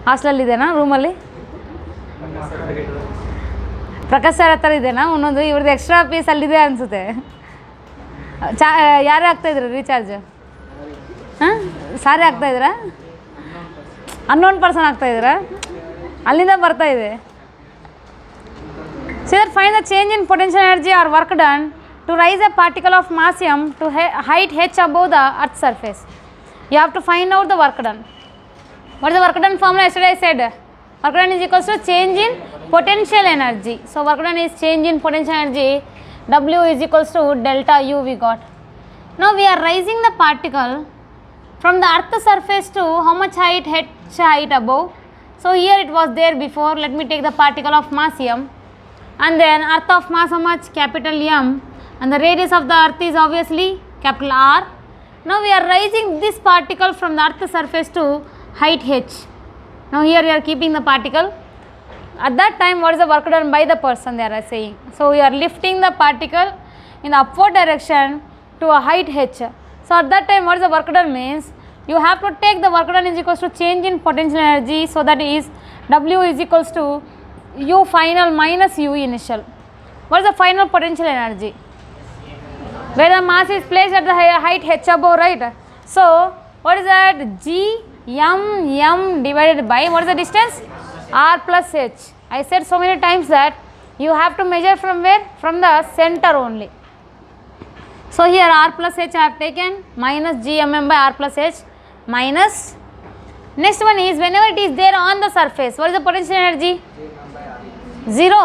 ಹಾಸ್ಟೆಲಲ್ಲಿದೆನಾ ರೂಮಲ್ಲಿ? ಪ್ರಕಾಶ್ ಸರ್ ಹತ್ರ ಇದೆನಾ ಒಂದೊಂದು? ಇವ್ರದ್ದು ಎಕ್ಸ್ಟ್ರಾ ಪೀಸ್ ಅಲ್ಲಿದೆ ಅನಿಸುತ್ತೆ. ಯಾರೇ ಆಗ್ತಾಯಿದ್ರು ರೀಚಾರ್ಜ್? ಹಾಂ, ಸಾರೇ ಆಗ್ತಾಯಿದ್ರಾ? Unknown person ಆಗ್ತಾಯಿದ್ದೀರಾ? ಅಲ್ಲಿಂದ ಬರ್ತಾಯಿದೆ. So that find the change in potential energy or work done to raise a particle of mass m to height h above the earth's surface. You have to find out the work done. What is the work done formula? Yesterday I said work done is equals to change in potential energy. So work done is change in potential energy. W is equals to delta U we got. Now we are raising the particle from the earth surface to how much height? H height above. So here it was there before. Let me take the particle of mass m. And then earth of mass how much? Capital M, and the radius of the earth is obviously capital R. Now we are raising this particle from the earth surface to height h. Now here we are keeping the particle. At that time what is the work done by the person they are saying. So we are lifting the particle in the upward direction to a height h. So at that time what is the work done means, you have to take the work done is equals to change in potential energy. So that is W is equals to U final minus U initial. What is the final potential energy? Where the mass is placed at the height h above, right? So what is that? G m m divided by what is the distance? R plus h. I said so many times that you have to measure from where? From the center only. So here R plus h I have taken minus G m m by R plus h minus. Next one is whenever it is there on the surface, what is the potential energy? 0.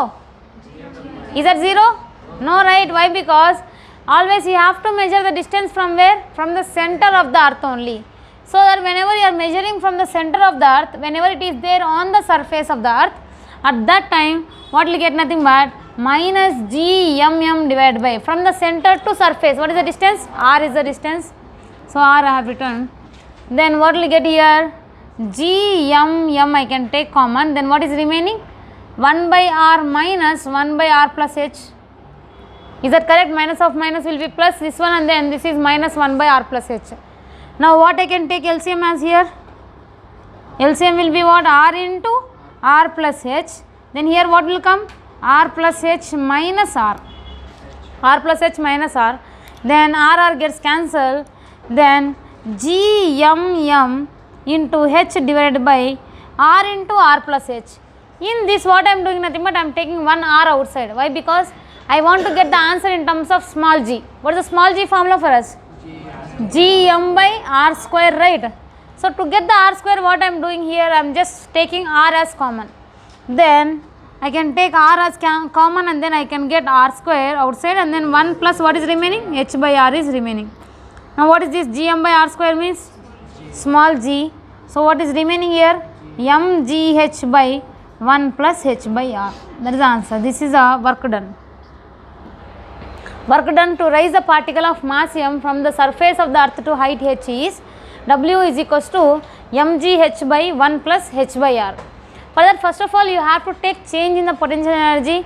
Is that 0? No, right? Why? Because always you have to measure the distance from where? From the center of the earth only. So that whenever you are measuring from the center of the earth, whenever it is there on the surface of the earth, at that time what will get? Nothing but minus G m m divided by from the center to surface. What is the distance? R is the distance. So R I have written. Then what will get here? G m m I can take common. Then what is remaining? 1 by R minus 1 by R plus h. Is that correct? Minus of minus will be plus this one, and then this is minus 1 by R plus h. Now what I can take LCM as here? LCM will be what? R into R plus h. Then here what will come? R plus h minus R. R plus h minus R. Then R gets cancelled. Then G m m into h divided by R into R plus h. In this what I am doing? Nothing but I am taking one R outside. Why? Because I want to get the answer in terms of small g. What is the small g formula for us? G m by R square, right? So to get the R square, what I am doing here? I am just taking R as common. Then I can take R as common, and then I can get R square outside, and then 1 plus what is remaining? H by R is remaining. Now what is this? G m by R square means small g. So what is remaining here? M G H by 1 plus h by r. That is the answer. This is a work done. Work done to raise the particle of mass m from the surface of the earth to height h is W is equals to mgh by 1 plus h by r. For that, first of all you have to take change in the potential energy,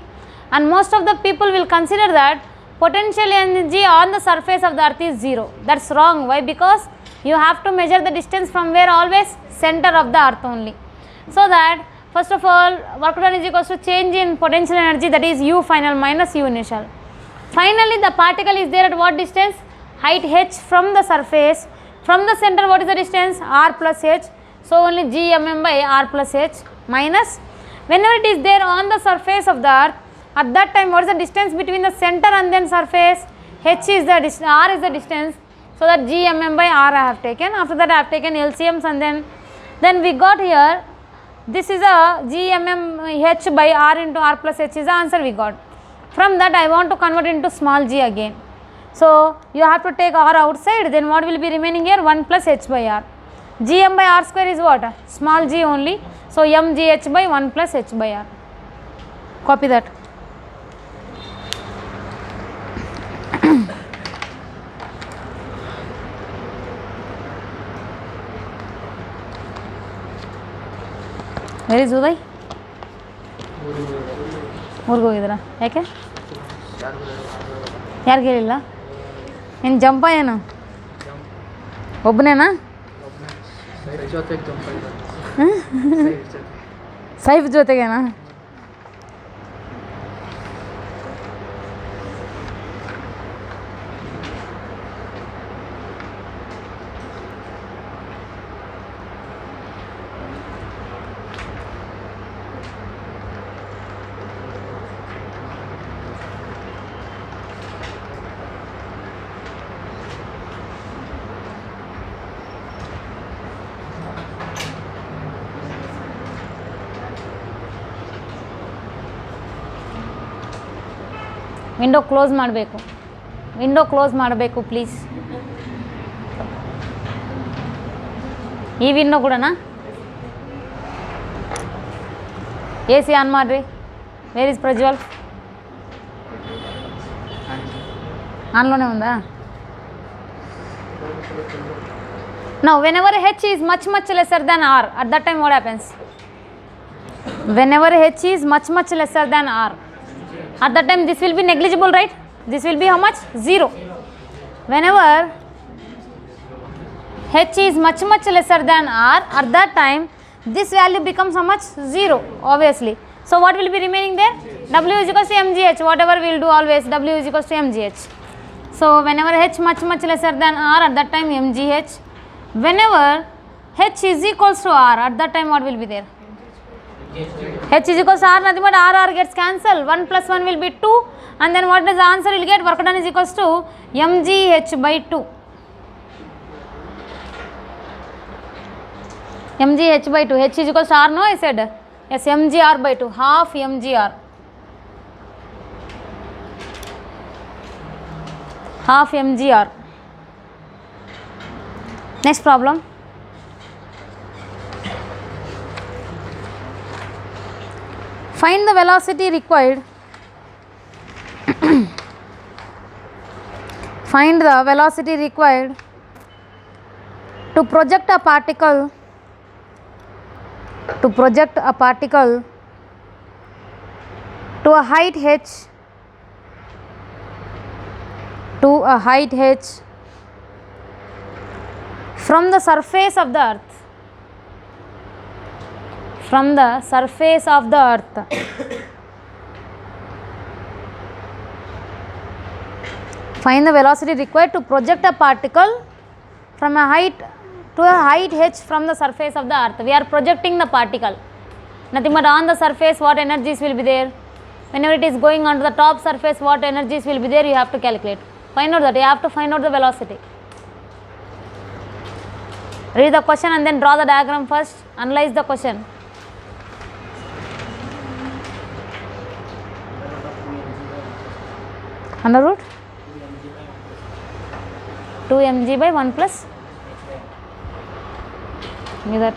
and most of the people will consider that potential energy on the surface of the earth is 0. That's wrong. Why? Because you have to measure the distance from where? Always center of the earth only. So that first of all work done is equals to change in potential energy, that is U final minus U initial. Finally the particle is there at what distance? Height h from the surface. From the center what is the distance? R plus h. So only G m m by R plus h minus whenever it is there on the surface of the earth, at that time what is the distance between the center and then surface? H is the distance, R is the distance. So that G m m by R I have taken. After that I have taken LCMs, and then we got here this is a G m m h by R into R plus h is the answer we got. From that I want to convert into small g again. So you have to take R outside, then what will be remaining here? 1 plus h by R. G m by R square is what? Small g only. So m g h by 1 plus h by R. Copy that. Where is Uday? ಊರಿಗೆ ಹೋಗಿದ್ದೀರಾ? ಯಾಕೆ? ಯಾರು ಕೇಳಿಲ್ಲ? ಏನು ಜಂಪ ಏನು ಒಬ್ಬನೇನಾ? ಸೈಫ್ ಜೊತೆಗೇನಾ? ವಿಂಡೋ ಕ್ಲೋಸ್ ಮಾಡಬೇಕು, ವಿಂಡೋ ಕ್ಲೋಸ್ ಮಾಡಬೇಕು ಪ್ಲೀಸ್. ಈ ವಿಂಡೋ ಕೂಡನಾ? ಎ ಸಿ ಆನ್ ಮಾಡಿರಿ. Where is Prajwal? ಆನ್ಲೋನೇ ఉందా? Now whenever h is much lesser than r, at that time what happens? Whenever h is much lesser than r, at that time this will be negligible, right? This will be how much? 0. Whenever h is much lesser than r, at that time this value becomes how much? 0, obviously. So what will be remaining there? W is equals to mgh. Whatever we will do always, W is equals to mgh. So whenever h much lesser than r, at that time mgh. Whenever h is equals to r, at that time what will be there? H is equals to r, nothing but r gets cancelled. 1 plus 1 will be 2, and then what is the answer you will get? Work done is equals to mgh by 2. mgh by 2. H is equals to r, no, I said? Yes, mgr by 2. Half mgr. Half mgr. Next problem. Find the velocity required. Find the velocity required to project a particle to a height h from the surface of the earth. From the surface of the earth. Find the velocity required to project a particle from a height to a height h from the surface of the earth. We are projecting the particle. Nothing but on the surface what energies will be there. Whenever it is going onto the top surface, what energies will be there, you have to calculate. Find out that. You have to find out the velocity. Read the question and then draw the diagram first. Analyze the question. Under root 2 mg by 1 plus. Give that.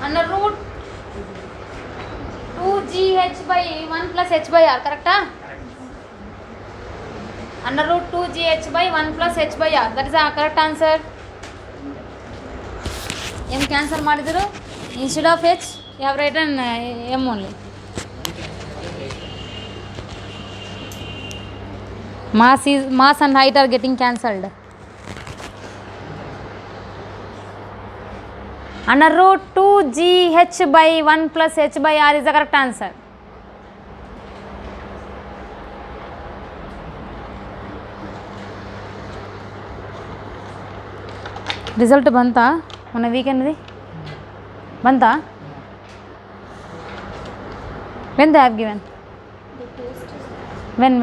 Under root 2gh by 1 plus h by r, correct? Under root 2gh by 1 plus h by r, that is the correct answer. M cancel ಮಾಡಿದ್ರು. Instead of h you have written m only. Mass and height are getting cancelled. Under root 2gh by 1 plus h by r is the correct answer. Result banta mona weekend di banta. When they have given? When?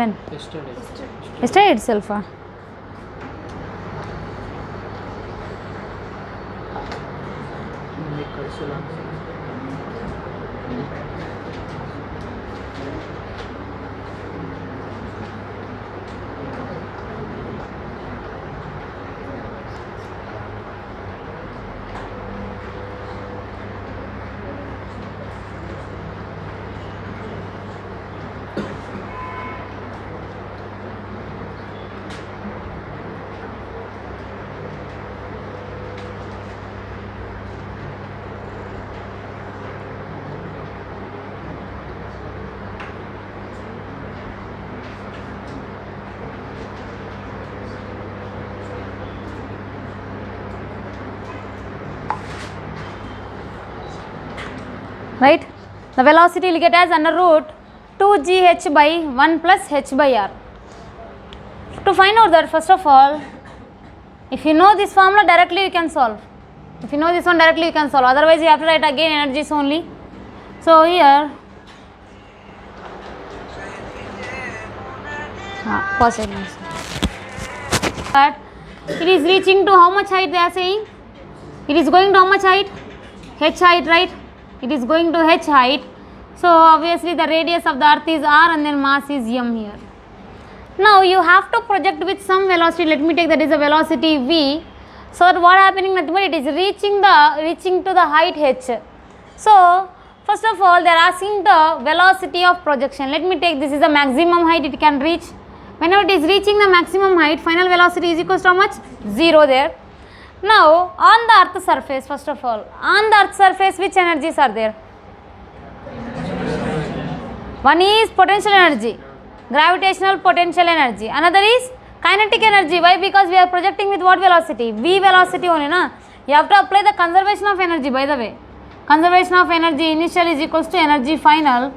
Yesterday itself. right? The velocity will get as under root 2gh by 1 plus h by r. To find out that, first of all, if you know this formula directly you can solve. If you know this one directly you can solve, otherwise you have to write again energies only. So here pause it. But it is reaching to how much height they are saying? It is going to how much height? H height, right? It is going to h height. So obviously the radius of the earth is r and then mass is m here. Now you have to project with some velocity. Let me take that is a velocity v. So that what happening, nothing but it is reaching to the height h. So first of all they are asking the velocity of projection. Let me take this is the maximum height it can reach. Whenever it is reaching the maximum height, final velocity is equals to how much? 0 there. Now on the earth surface, first of all, on the earth surface which energies are there? One is potential energy, gravitational potential energy. Another is kinetic energy. Why? Because we are projecting with what velocity? V velocity only, na? You have to apply the conservation of energy, by the way. Conservation of energy initial is equals to energy final.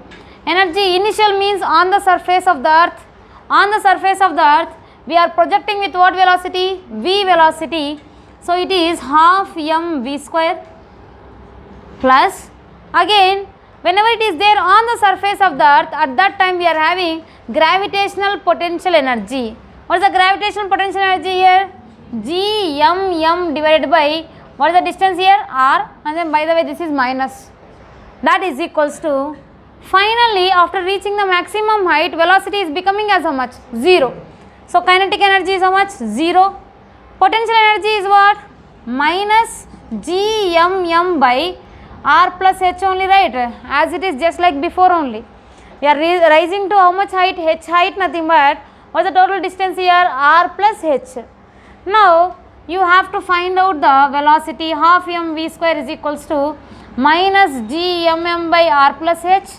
Energy initial means on the surface of the earth. On the surface of the earth, we are projecting with what velocity? V velocity. So it is half mv square plus, again, whenever it is there on the surface of the earth, at that time we are having gravitational potential energy. What is the gravitational potential energy here? Gmm divided by, what is the distance here? R, and then by the way this is minus. That is equals to, finally after reaching the maximum height, velocity is becoming as how much? 0. So kinetic energy is how much? 0. Potential energy is what? Minus Gmm by r plus h only, right? As it is just like before only. We are rising to how much height? H height, nothing but what is the total distance here? R plus h. Now you have to find out the velocity. Half mv square is equals to minus Gmm by r plus h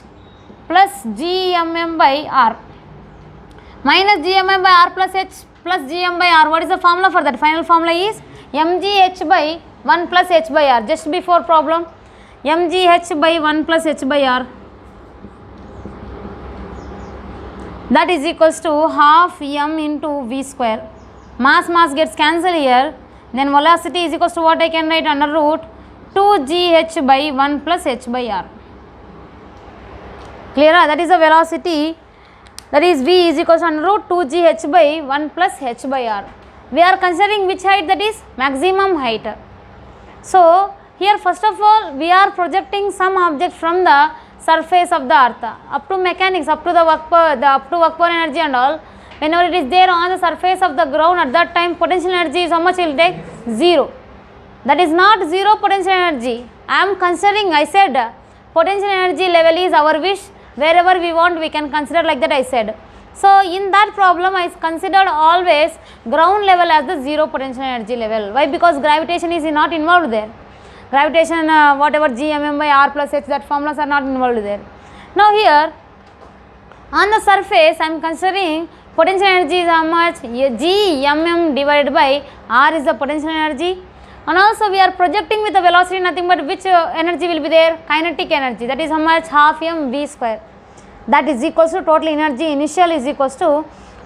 plus Gmm by r. Minus Gmm by r plus h plus Gm by r. What is the formula for that? Final formula is mgh by 1 plus h by r. Just before problem, mgh by 1 plus h by r. That is equals to half m into v square. Mass gets cancelled here. Then velocity is equals to what I can write? Under root 2gh by 1 plus h by r. Clear? That is the velocity. That is v is equals to under root 2gh by 1 plus h by r. We are considering which height? That is maximum height. So here first of all we are projecting some object from the surface of the earth up to mechanics, up to the work per energy and all. Whenever it is there on the surface of the ground, at that time potential energy is how much? Will take 0. That is not 0 potential energy. I am considering, I said potential energy level is our wish. Wherever we want we can consider, like that I said. So in that problem I considered always ground level as the 0 potential energy level. Why? Because gravitation is not involved there. Gravitation, whatever Gmm by r plus h, that formulas are not involved there. Now here on the surface I am considering potential energy is how much? Gmm divided by r is the potential energy, and also we are projecting with the velocity, nothing but which energy will be there? Kinetic energy. That is how much? Half mv square. That is equals to total energy initial is equals to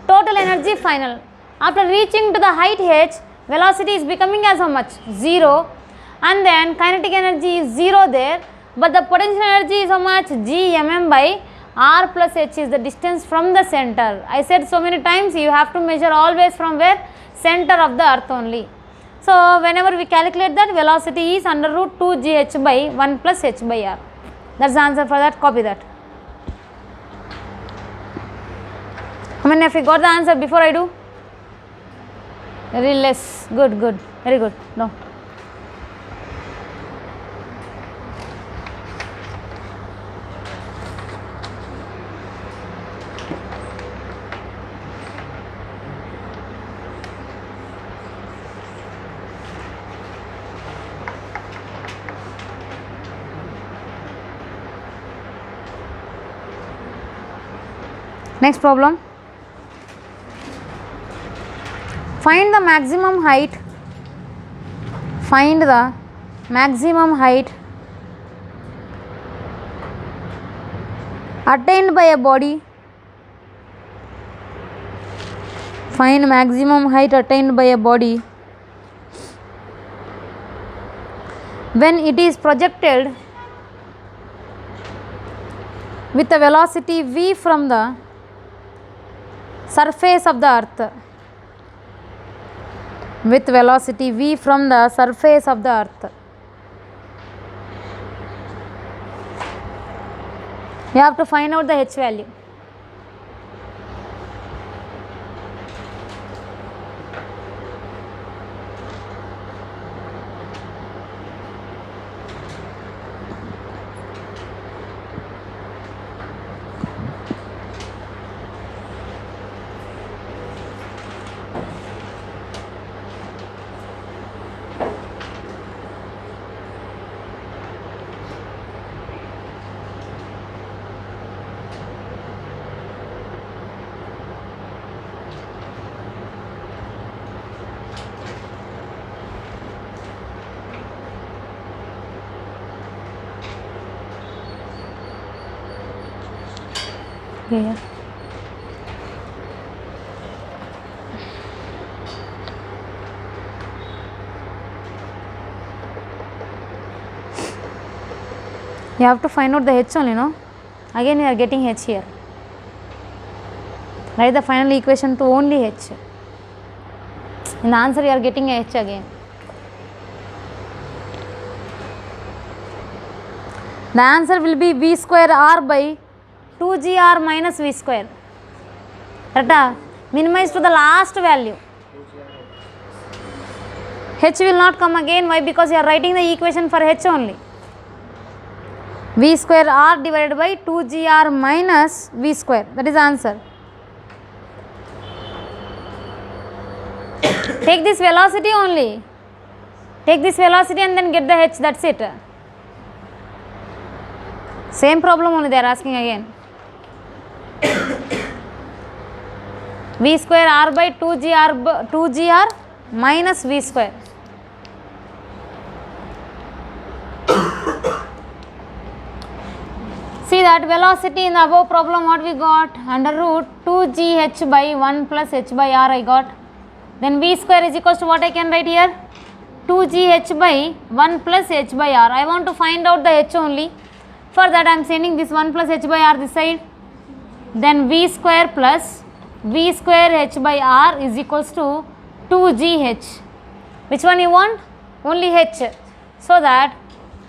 total energy final. After reaching to the height h, velocity is becoming as how much? 0, and then kinetic energy is 0 there, but the potential energy is how much? Gmm by r plus h is the distance from the center. I said so many times you have to measure always from where? Center of the earth only. So whenever we calculate that, velocity is under root 2gh by 1 plus h by r. That's the answer for that. Copy that. How many of you got the answer before I do? Very less. Good, very good. No. Next problem. Find the maximum height. Find the maximum height attained by a body, find maximum height attained by a body when it is projected with a velocity v from the surface of the earth. With velocity v from the surface of the earth. You have to find out the h value. Here. You have to find out the h only, no? Again we are getting h here. Write the final equation to only h. In the answer you are getting a h again. The answer will be v square r by 2gr minus v square. Right? Minimize to the last value. H will not come again. Why? Because you are writing the equation for h only. V square r divided by 2gr minus v square. That is the answer. Take this velocity only. Take this velocity and then get the h. That's it. Same problem only they are asking again. V square r by 2gr minus v square. See that velocity in the above problem what we got? Under root 2gh by 1 plus h by r I got. Then v square is equals to what I can write here? 2gh by 1 plus h by r. I want to find out the h only. For that I am sending this 1 plus h by r this side. Then v square plus v square h by r is equals to 2gh. Which one you want? Only h. So that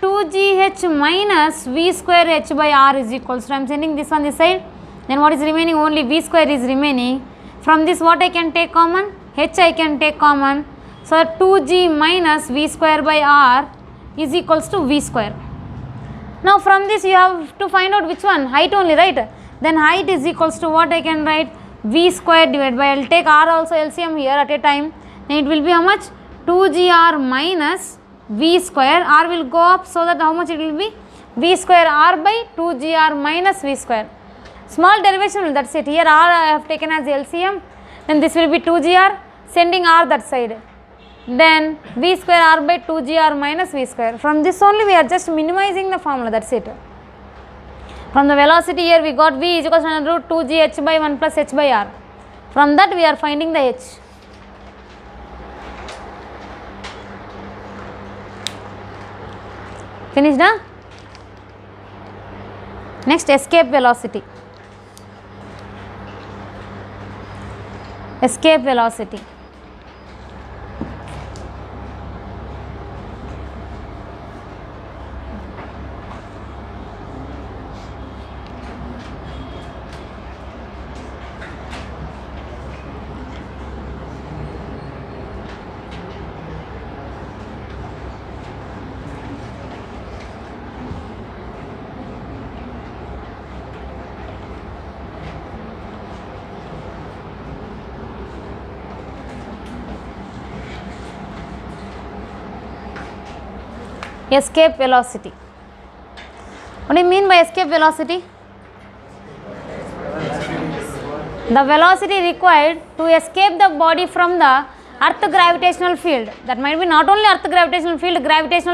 2gh minus v square h by r is equals to, I am sending this one this side. Then what is remaining? Only v square is remaining. From this what I can take common? H I can take common. So 2g minus v square by r is equals to v square. Now from this you have to find out which one? Height only, right? Then height is equals to what I can write? V square divided by, I will take r also LCM here at a time. Then it will be how much? 2gr minus v square. R will go up, so that how much it will be? V square r by 2gr minus v square. Small derivation, that's it. Here r I have taken as LCM. Then this will be 2gr, sending r that side. Then v square r by 2gr minus v square. From this only we are just minimizing the formula, that's it. From the velocity here we got v is equals to under root 2gh by 1 plus h by r. From that we are finding the h. Finished, huh? Next, escape velocity. Escape velocity. Escape velocity. What do you mean by escape velocity? The velocity required to escape the body from the earth gravitational field. That might be not only earth gravitational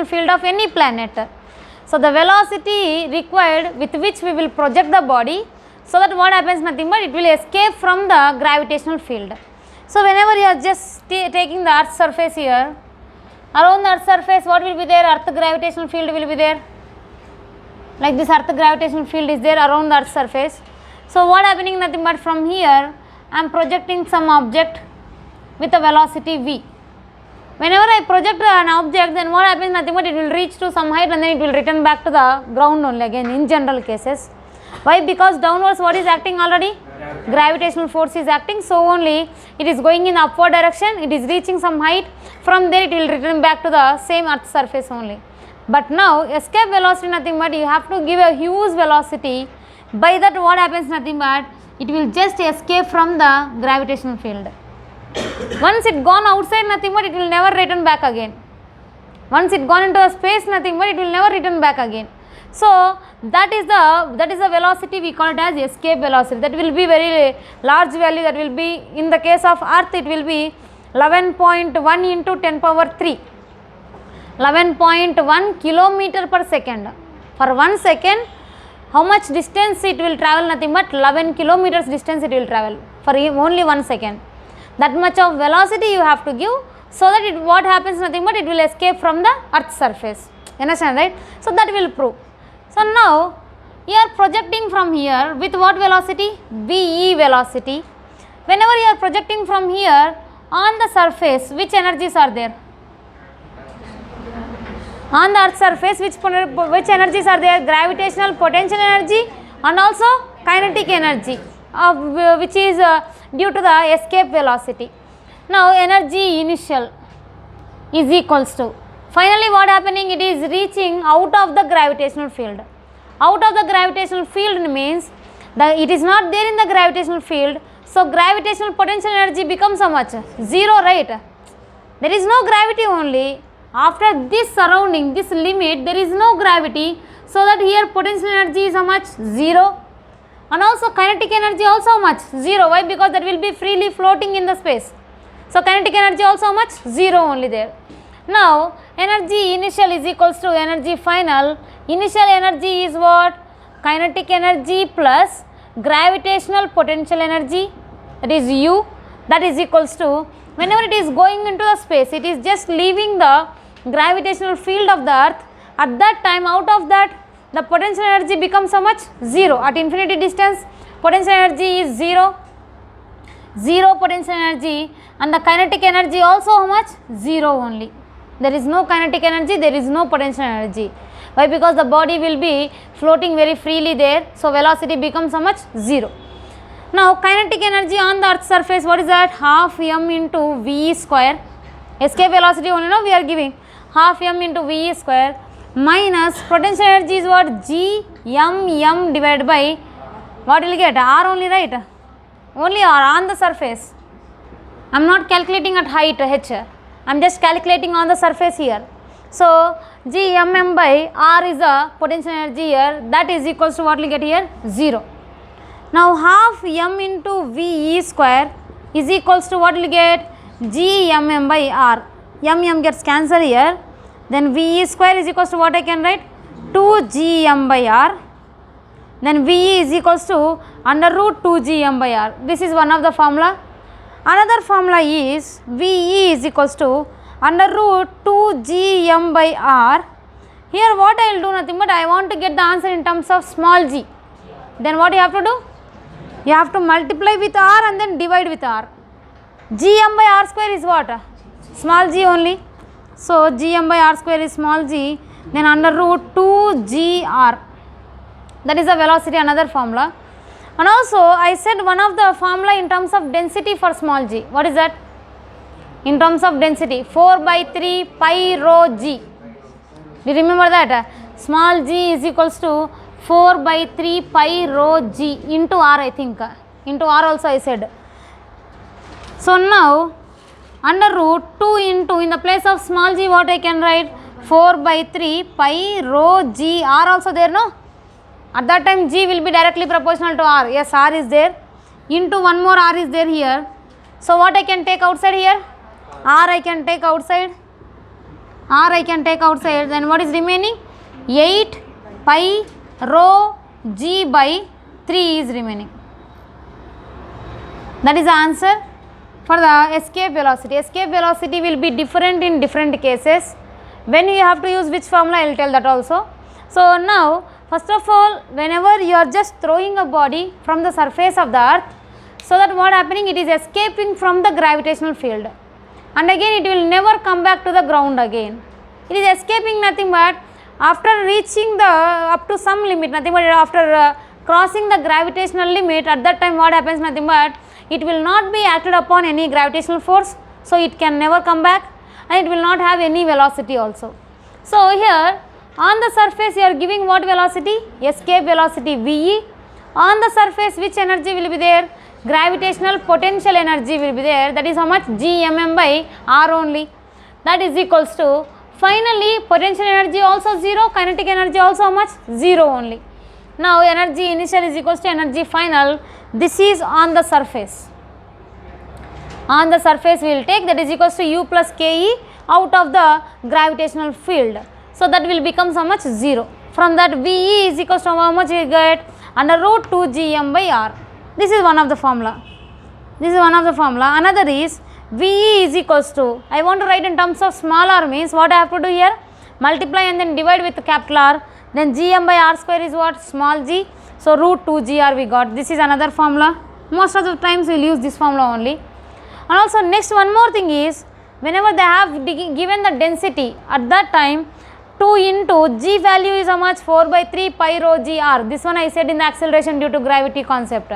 field of any planet. So the velocity required with which we will project the body, so that what happens, nothing but it will escape from the gravitational field. So whenever you are just taking the earth's surface here, around the earth's surface what will be there? Earth gravitational field will be there. Like this earth gravitational field is there around the earth's surface. So what happening, nothing but from here I am projecting some object with a velocity v. Whenever I project an object, then what happens, nothing but it will reach to some height and then it will return back to the ground only again in general cases. Why? Because downwards what is acting already? Gravitational force is acting, so only it is going in upward direction, it is reaching some height, from there it will return back to the same earth surface only. But now escape velocity, nothing but you have to give a huge velocity, by that what happens, nothing but it will just escape from the gravitational field. Once it gone outside, nothing but it will never return back again. Once it gone into a space, nothing but it will never return back again. So that is the velocity we call it as escape velocity. That will be very large value, that will be, in the case of earth it will be 11.1 into 10 power 3, 11.1 kilometer per second. For 1 second, how much distance it will travel, nothing but 11 kilometers distance it will travel for only 1 second. That much of velocity you have to give, so that it, what happens, nothing but it will escape from the earth's surface. Understand, right? So that will prove. So now you are projecting from here with what velocity? Ve velocity. Whenever you are projecting from here on the surface, which energies are there? On the earth's surface, which energies are there? Gravitational potential energy and also kinetic energy, which is due to the escape velocity. Now energy initial is equals to, finally what happening, it is reaching out of the gravitational field. Out of the gravitational field means that it is not there in the gravitational field, so gravitational potential energy becomes how much? 0, right? There is no gravity only. After this surrounding, this limit, there is no gravity, so that here potential energy is how much? 0. And also kinetic energy also how much? 0. Why? Because that will be freely floating in the space. So kinetic energy also how much? 0 only there. Now energy initial is equals to energy final. Initial energy is what? Kinetic energy plus gravitational potential energy, that is U, that is equals to, whenever it is going into the space, it is just leaving the gravitational field of the earth. At that time, out of that, the potential energy becomes how much? 0. At infinity distance, potential energy is 0. 0 potential energy, and the kinetic energy also how much? 0 only. There is no kinetic energy, there is no potential energy. Why? Because the body will be floating very freely there, so velocity becomes how much? 0. Now kinetic energy on the earth's surface, what is that? Half m into v square. Escape velocity only, no, we are giving half m into v square minus potential energy is what? G m divided by, what will get? R only, right? Only R on the surface. I am not calculating at height h, I am just calculating on the surface here. So G m by R is the potential energy here, that is equals to what will get here? 0. Now half m into v square is equals to what will get? G m by R. M gets cancelled here, then v square is equals to what I can write? 2 G m by R. Then V is equals to under root 2 G m by R. This is one of the formula. Another formula is VE is equals to under root 2 G m by R. Here what I will do, nothing but I want to get the answer in terms of small g. Then what you have to do? You have to multiply with R and then divide with R. G m by R square is what? Small g only. So G m by R square is small g. Then under root 2 G R. That is the velocity, another formula. And also I said one of the formula in terms of density for small g. What is that? In terms of density, 4 by 3 pi rho g. Do you remember that? Small g is equals to 4 by 3 pi rho g into R, I think. Into R also I said. So now under root 2 into, in the place of small g what I can write? 4 by 3 pi rho g. R also there, no? At that time g will be directly proportional to R. Yes, R is there. Into one more R is there here. So what I can take outside here? R I can take outside. R I can take outside. Then what is remaining? 8 pi rho g by 3 is remaining. That is the answer for the escape velocity. Escape velocity will be different in different cases. When you have to use which formula, I will tell that also. So now, first of all, whenever you are just throwing a body from the surface of the earth, so that what happening, it is escaping from the gravitational field, and again it will never come back to the ground again. It is escaping nothing but after reaching the up to some limit, nothing but after crossing the gravitational limit, at that time what happens, nothing but it will not be acted upon any gravitational force, so it can never come back, and it will not have any velocity also. So here on the surface you are giving what velocity? Escape velocity VE. On the surface which energy will be there? Gravitational potential energy will be there, that is how much? Gmm by r only. That is equals to, finally potential energy also 0, kinetic energy also how much? 0 only. Now energy initial is equals to energy final. This is on the surface. On the surface we will take, that is equals to u plus ke out of the gravitational field. So that will become how much? 0. From that VE is equals to how much we get? Under root 2 Gm by r. This is one of the formula. This is one of the formula. Another is VE is equals to, I want to write in terms of small r, means what I have to do here? Multiply and then divide with capital R. Then Gm by r square is what? Small g. So root 2 Gr we got. This is another formula. Most of the times we will use this formula only. And also next one more thing is, whenever they have given the density, at that time 2 into g value is how much? 4 by 3 pi rho g r. This one I said in the acceleration due to gravity concept.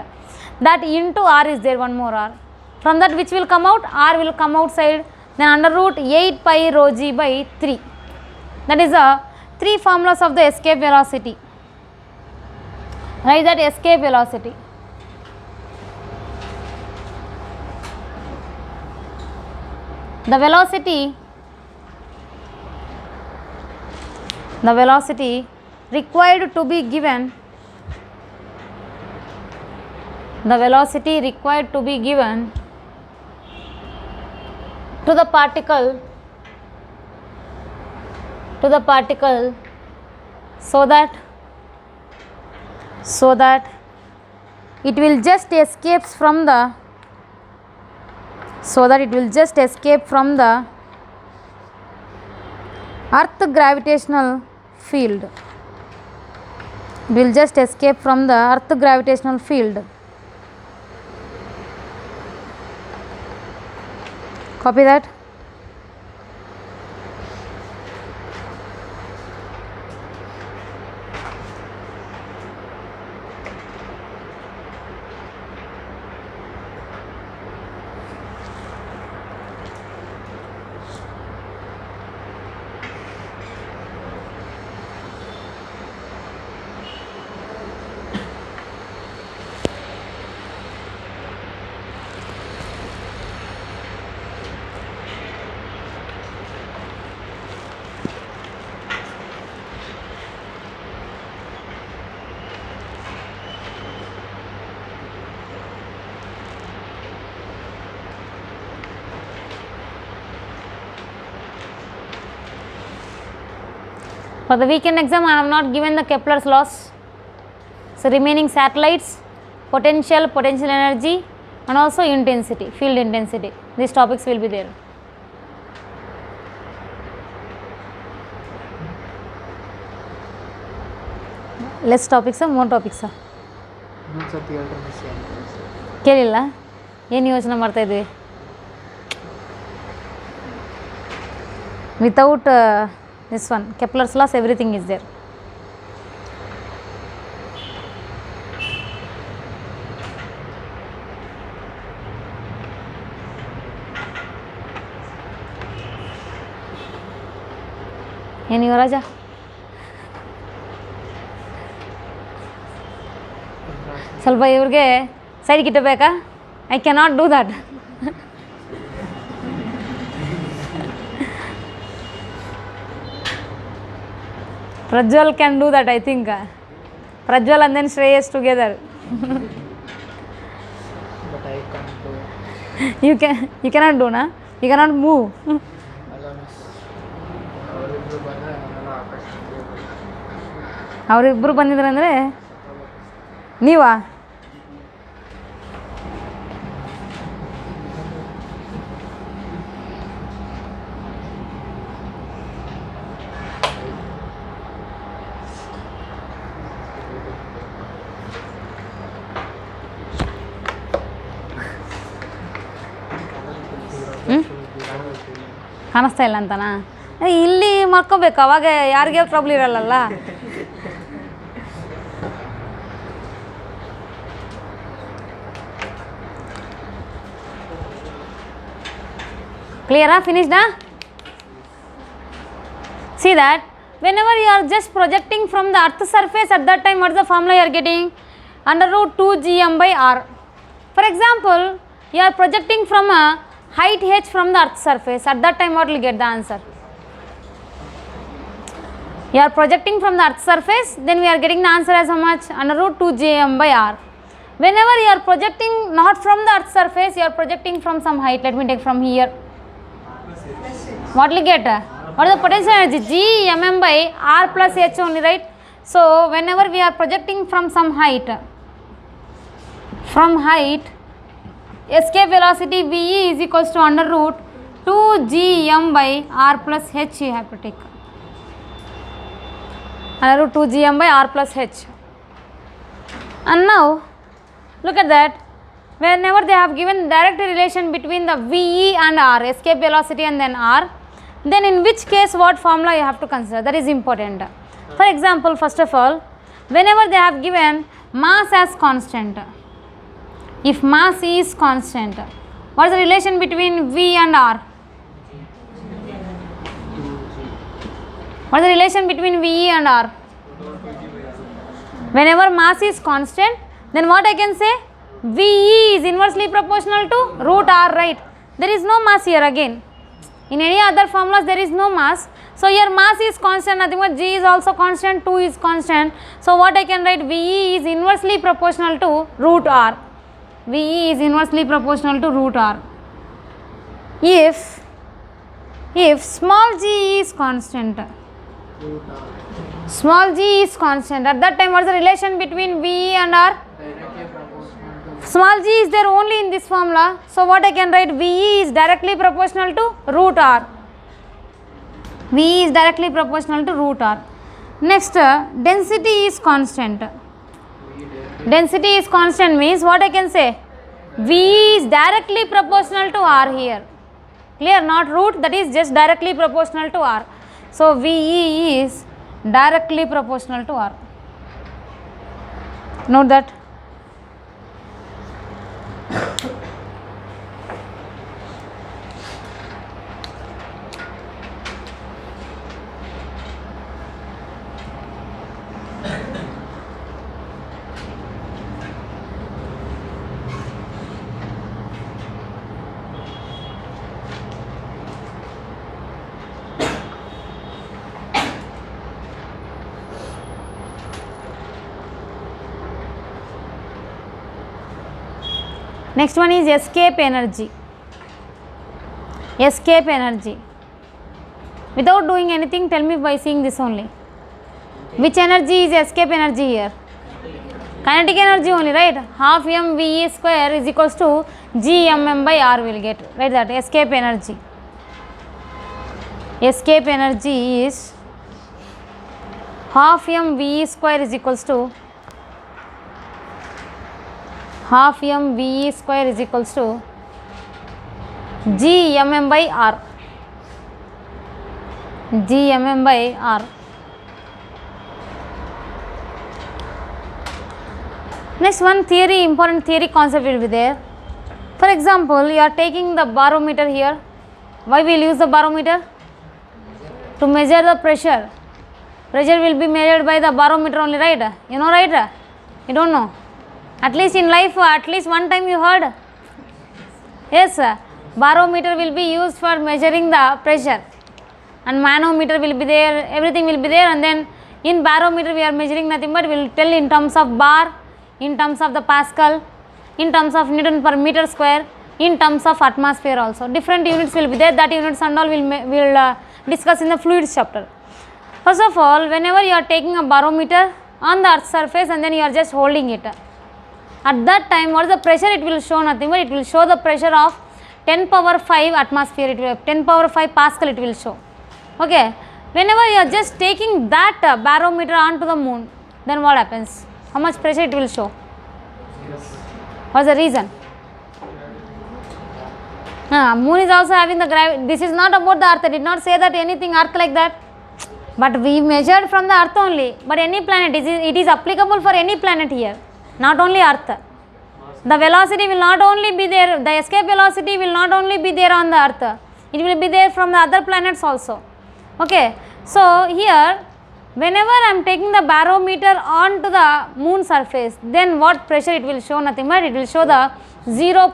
That into r is there, one more r. From that which will come out? R will come outside. Then under root 8 pi rho g by 3. That is the 3 formulas of the escape velocity. Write that escape velocity. The velocity required to be given, the velocity required to be given to the particle so that it will just escape from the earth gravitational field. It will just escape from the earth gravitational field. Copy that. For the weekend exam, I have not given the Kepler's laws. So remaining satellites, potential energy, and also intensity, field intensity. These topics will be there. Less topics, more topics. ಕೇಳಿಲ್ಲ ಏನು ಯೋಚನೆ ಮಾಡ್ತಾ ಇದ್ವಿ without this one Kepler's laws, everything is there. ಏನು ಯುವರಾಜ ಸ್ವಲ್ಪ ಇವ್ರಿಗೆ ಸೈಡ್ಗೆ ಇಟ್ಟಬೇಕಾ? I cannot do that. Prajwal can do that, I think. Prajwal and then Shreyas together. But I can't do. You cannot do, na? You cannot move. ಅವರಿಬ್ಬರು ಬಂದಿದ್ರಂದರೆ ನೀವಾ? ಕಾಣಿಸ್ತಾ ಇಲ್ಲ ಅಂತನಾ? ಇಲ್ಲಿ ಮಾಡ್ಕೋಬೇಕು, ಅವಾಗ ಯಾರಿಗೆ problem ಇರಲ್ಲಲ್ಲ. Clear? Finished? See that whenever you are just projecting from the earth surface, at that time what is the formula you are getting? Under root 2 gm by r. For example, you are projecting from a height h from the earth surface, at that time what will get the answer? You are projecting from the earth surface, then we are getting the answer as how much? Under root 2 gm by r. Whenever you are projecting not from the earth surface, you are projecting from some height. Let me take from here. What will you get? What is the potential energy? G mm by r plus h only, right? So whenever we are projecting from some height, escape velocity Ve is equals to under root 2 gm by r plus h you have to take. Under root 2 gm by r plus h. And now look at that. Whenever they have given direct relation between the Ve and r, escape velocity and then r, then in which case what formula you have to consider? That is important. For example, first of all, whenever they have given mass as constant, if mass is constant, what is the relation between V and r? What is the relation between V and r? Whenever mass is constant, then what I can say? Ve is inversely proportional to root r, right? There is no mass here again. In any other formulas there is no mass. So here mass is constant, nothing but G is also constant, 2 is constant. So what I can write? Ve is inversely proportional to root r. Ve is inversely proportional to root r. If small g is constant, at that time what is the relation between Ve and r? Small g is there only in this formula. So what I can write? Ve is directly proportional to root r. V is directly proportional to root r. Next, density is constant. Density is constant means what I can say? V is directly proportional to r here. Clear? Not root, that is just directly proportional to r. So Ve is directly proportional to r. Note that. Next one is escape energy. Escape energy. Without doing anything, tell me by seeing this only. Which energy is escape energy here? Kinetic energy only, right? Half mve square is equals to gmm by r will get, right? That escape energy. Escape energy is half mve square is equals to half mve square is equals to gmm by r. Gmm by r. Next one theory, important theory concept will be there. For example, you are taking the barometer here. Why we will use the barometer? To measure the pressure. Pressure will be measured by the barometer only, right? You know, right? You don't know? At least in life, at least one time you heard. Yes, barometer will be used for measuring the pressure, and manometer will be there, everything will be there. And then in barometer we are measuring nothing but we will tell in terms of bar, in terms of the Pascal, in terms of Newton per meter square, in terms of atmosphere also. Different units will be there. That units and all will discuss in the fluids chapter. First of all, whenever you are taking a barometer on the earth's surface and then you are just holding it, at that time what is the pressure? It will show nothing but it will show the pressure of 10 power 5 atmosphere, it will 10 power 5 pascal it will show. Okay, whenever you are just taking that barometer onto the moon, then what happens? How much pressure it will show? What is the reason? Moon is also having the gravity. This is not about the earth. I did not say that anything earth like that. But we measured from the earth only. But any planet, it is applicable for any planet here. Not only earth. The velocity will not only be there, the escape velocity will not only be there on the earth. It will be there from the other planets also. Okay. So here, whenever I am taking the barometer onto the moon surface, then what pressure it will show? Nothing but it will show the zero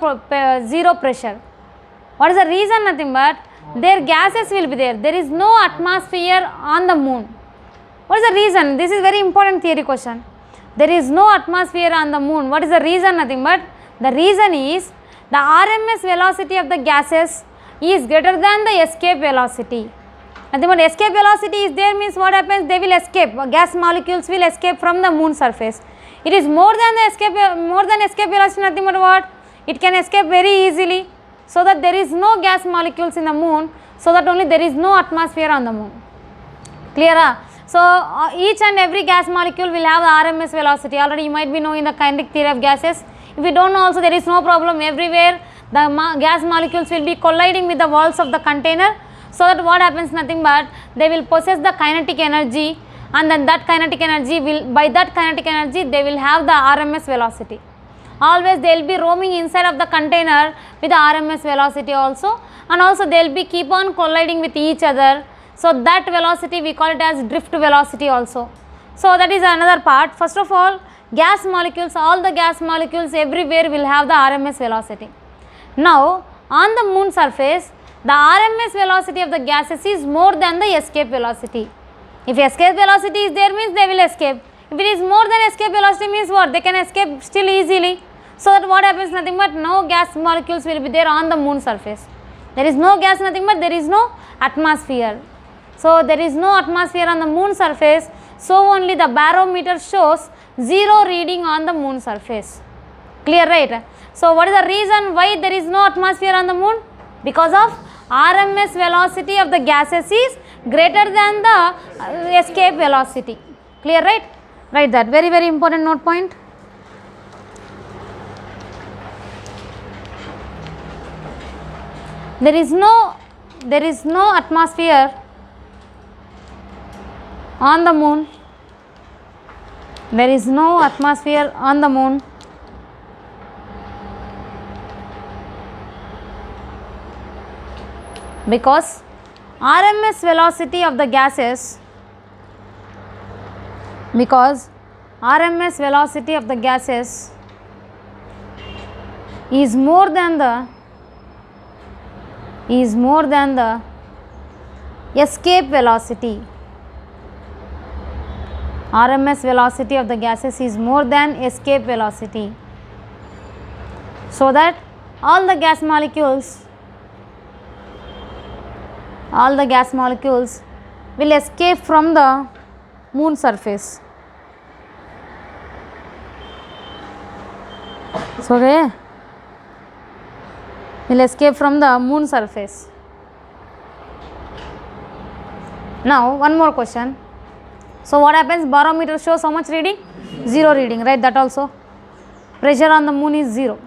pressure. What is the reason? Nothing but their gases will be there. There is no atmosphere on the moon. What is the reason? This is very important theory question. There is no atmosphere on the moon. What is the reason? Nothing but the reason is the RMS velocity of the gases is greater than the escape velocity. Nothing but escape velocity is there means what happens? They will escape. Gas molecules will escape from the moon surface. It is more than escape velocity. Nothing but what? It can escape very easily. So that there is no gas molecules in the moon, so that only there is no atmosphere on the moon. Clear? So each and every gas molecule will have the RMS velocity. Already you might be knowing the kinetic theory of gases. If you don't know also, there is no problem. Everywhere the gas molecules will be colliding with the walls of the container, so that what happens? Nothing but they will possess the kinetic energy, and then that kinetic energy will, by that kinetic energy they will have the RMS velocity. Always they will be roaming inside of the container with the RMS velocity also, and also they will be keep on colliding with each other. So that velocity we call it as drift velocity also. So that is another part. First of all, gas molecules, all the gas molecules everywhere will have the RMS velocity. Now on the moon surface, the RMS velocity of the gases is more than the escape velocity. If escape velocity is there means they will escape. If it is more than escape velocity means what? They can escape still easily. So that what happens? Nothing but no gas molecules will be there on the moon surface. There is no gas, nothing but there is no atmosphere. So there is no atmosphere on the moon surface. So only the barometer shows zero reading on the moon surface. Clear, right? So what is the reason why there is no atmosphere on the moon? Because of RMS velocity of the gases is greater than the escape velocity. Clear, right? Write that. Very, very important note point. There is no atmosphere on the moon. There is no atmosphere on the moon because RMS velocity of the gases is more than the escape velocity. RMS velocity of the gases is more than escape velocity. So that all the gas molecules will escape from the moon surface. So they will escape from the moon surface. Now one more question. So what happens? Barometer shows how much reading? Zero reading, right? That also. Pressure on the moon is zero.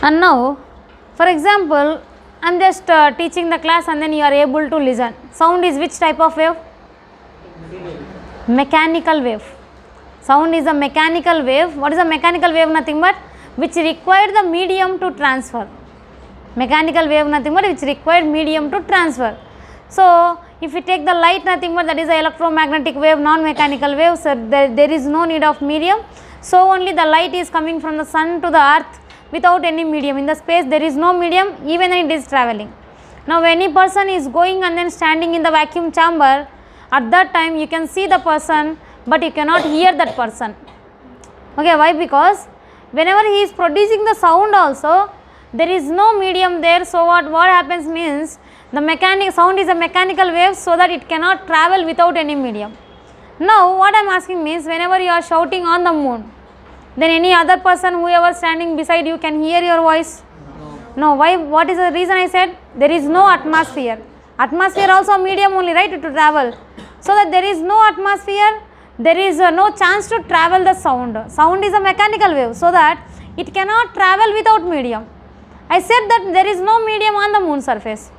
And now, for example, I am just teaching the class and then you are able to listen. Sound is which type of wave? Mechanical wave. Sound is a mechanical wave. What is a mechanical wave? Nothing but which required the medium to transfer. Mechanical wave nothing but which required medium to transfer. So if we take the light, nothing but that is a electromagnetic wave, non-mechanical wave. So there is no need of medium. So only the light is coming from the sun to the earth without any medium. In the space there is no medium, even when it is traveling. Now when any person is going and then standing in the vacuum chamber, at that time you can see the person but you cannot hear that person. Okay, why? Because whenever he is producing the sound also, there is no medium there. So what happens means, the sound is a mechanical wave, so that it cannot travel without any medium. Now what I am asking means, whenever you are shouting on the moon, then any other person, whoever standing beside you, can hear your voice? No. Why? What is the reason I said? There is no atmosphere. Atmosphere also a medium only, right, to travel. So that there is no atmosphere, there is no chance to travel the sound. Sound is a mechanical wave, so that it cannot travel without medium. I said that there is no medium on the moon surface.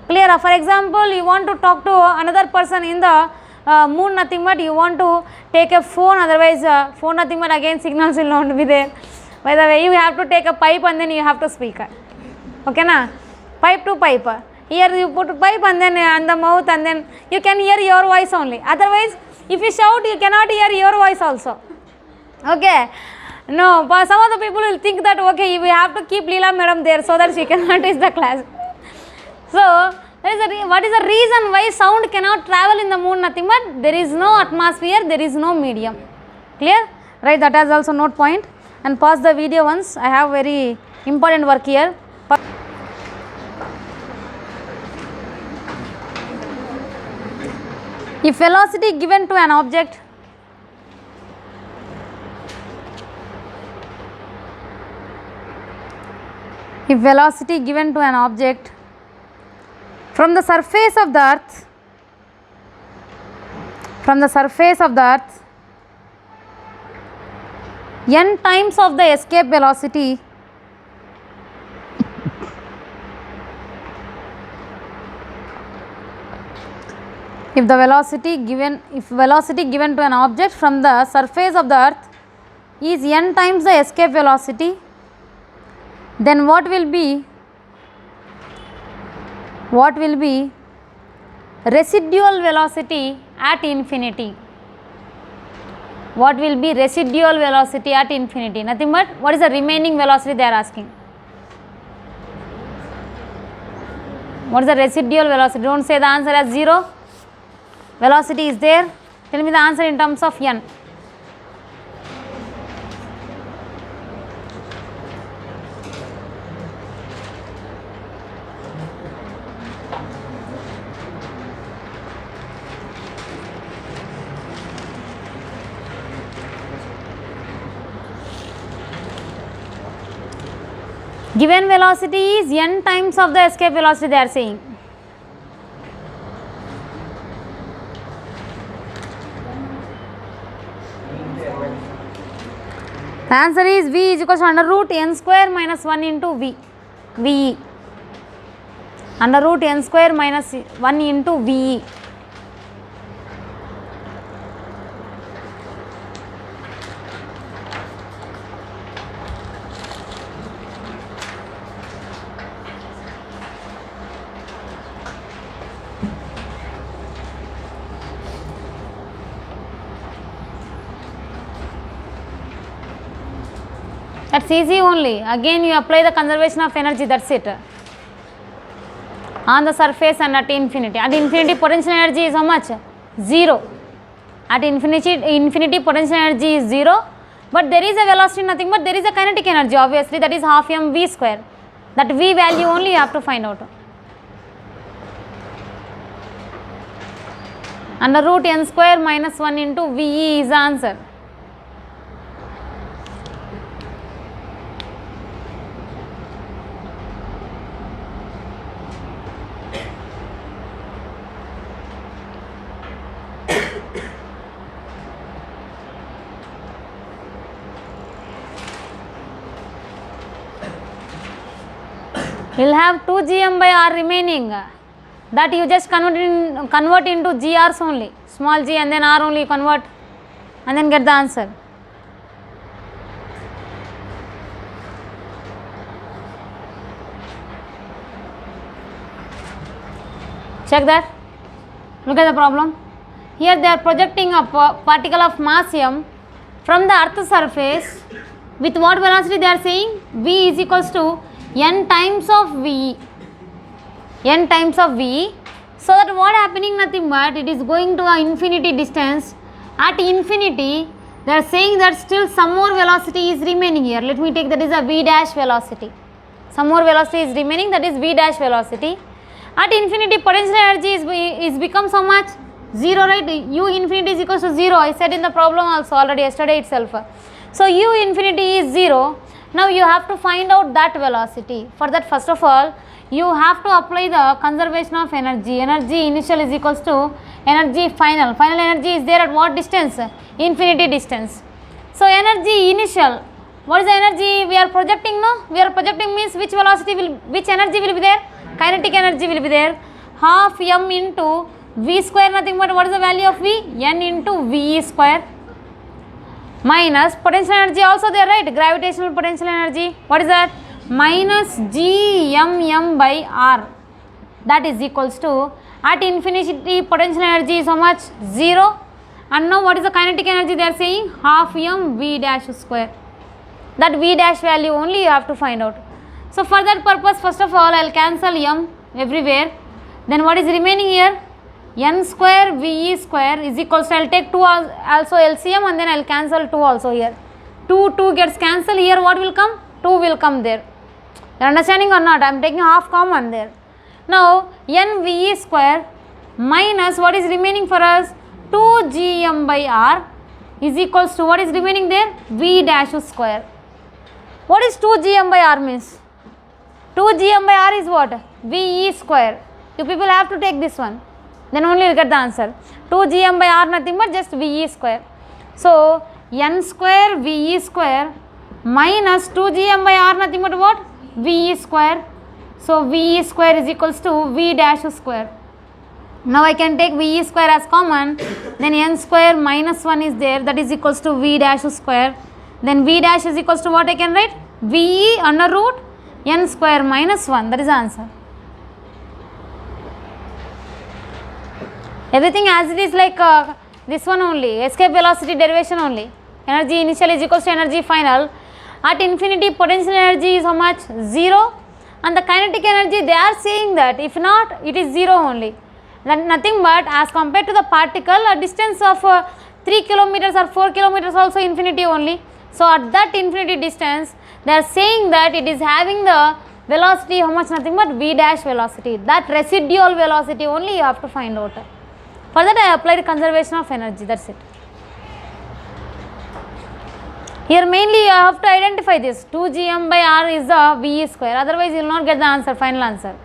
Clear? For example, you want to talk to another person in the moon, nothing but you want to take a phone, otherwise phone nothing but again signals will not be there. By the way, you have to take a pipe and then you have to speak. Okay na? Pipe to pipe. Here you put pipe and then on the mouth, and then you can hear your voice only. Otherwise, if you shout, you cannot hear your voice also. Okay? No, but some of the people will think that, okay, we have to keep Leela madam there so that she cannot teach the class. So, what is the reason why sound cannot travel in the moon? Nothing but there is no atmosphere, there is no medium. Clear? Right, that is also note point. And pause the video once. I have very important work here. If velocity given to an object from the surface of the earth, n times of the escape velocity if velocity given to an object from the surface of the earth is n times the escape velocity, then what will be residual velocity at infinity? What will be residual velocity at infinity? Nothing but what is the remaining velocity they are asking. What is the residual velocity? Don't say the answer as 0. Velocity is there. Tell me the answer in terms of n. Given velocity is n times of the escape velocity, they are saying. The answer is v is equal to under root n square minus 1 into ve. Under root n square minus 1 into ve. That's easy only. Again you apply the conservation of energy, that's it. On the surface and at infinity. At infinity potential energy is how much? 0. At infinity potential energy is 0. But there is a velocity, nothing but there is a kinetic energy, obviously, that is half mv square. That v value only you have to find out. Under root n square minus 1 into ve is the answer. You will have 2 gm by r remaining, that you just convert into grs only, small g and then r only convert and then get the answer. Check that. Look at the problem. Here they are projecting a particle of mass m from the earth surface with what velocity they are saying? V is equals to n times of v. So that what happening, nothing but it is going to an infinity distance. At infinity They are saying that still some more velocity is remaining here. Let me take that is a v dash velocity. Some more velocity is remaining, that is v dash velocity. At infinity, potential energy is becomes how much? 0, right? U infinity is equals to 0. I said in the problem also already yesterday itself. So U infinity is 0. Now you have to find out that velocity. For that, first of all, you have to apply the conservation of energy. Energy initial is equals to energy final. Final energy is there at what distance? Infinity distance. So energy initial, what is the energy we are projecting? No, we are projecting means which velocity will, which energy will be there? Kinetic energy will be there. Half m into v square, nothing but what is the value of v? N into v square, minus potential energy also there, right? Gravitational potential energy, what is that? Minus gmm by r, that is equals to, at infinity potential energy is how much? 0. And now what is the kinetic energy they are saying? Half m v dash square. That v dash value only you have to find out. So for that purpose, first of all, I will cancel m everywhere. Then what is remaining here? N square ve square is equals to, I will take 2 also LCM, and then I will cancel 2 also here. 2 gets cancelled here, what will come? 2 will come there. You are understanding or not? I am taking half common there. Now N ve square minus what is remaining for us? 2 gm by r is equals to, what is remaining there? V dash square. What is 2 gm by r means? 2 gm by r is what? ve square. You people have to take this one, then only you will get the answer. 2 gm by r nothing but just ve square. So n square ve square minus 2 gm by r nothing but what? ve square. So ve square is equals to v dash square. Now I can take ve square as common, then n square minus 1 is there, that is equals to v dash square. Then v dash is equals to what I can write? ve under root n square minus 1, that is the answer. Everything as it is like this one only, escape velocity derivation only. Energy initial is equals to energy final. At infinity, potential energy is how much? 0. And the kinetic energy, they are saying that if not, it is 0 only. That nothing but as compared to the particle, a distance of 3 kilometers or 4 kilometers also infinity only. So at that infinity distance, they are saying that it is having the velocity how much? Nothing but v dash velocity. That residual velocity only you have to find out. For that I applied conservation of energy, that's it. Here mainly you have to identify this 2 gm by r is the ve square, otherwise you will not get the answer, final answer.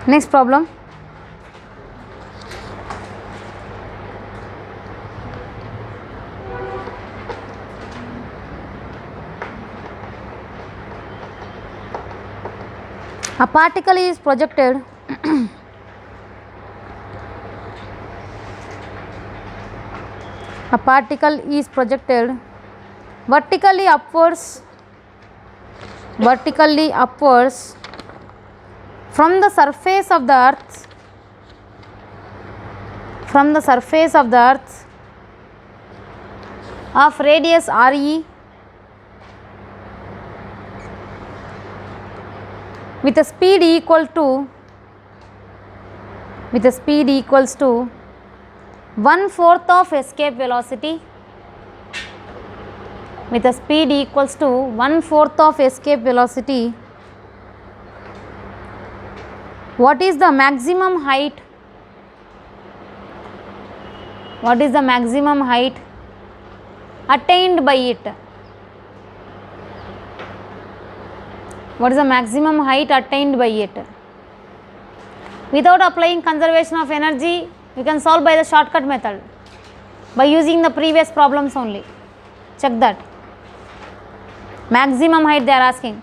Next problem. A particle is projected vertically upwards from the surface of the earth of radius re with a speed equals to 1/4 of escape velocity, with a speed equals to 1/4 of escape velocity. What is the maximum height? What is the maximum height attained by it? What is the maximum height attained by it? Without applying conservation of energy, you can solve by the shortcut method by using the previous problems only. Check that. Maximum height they are asking.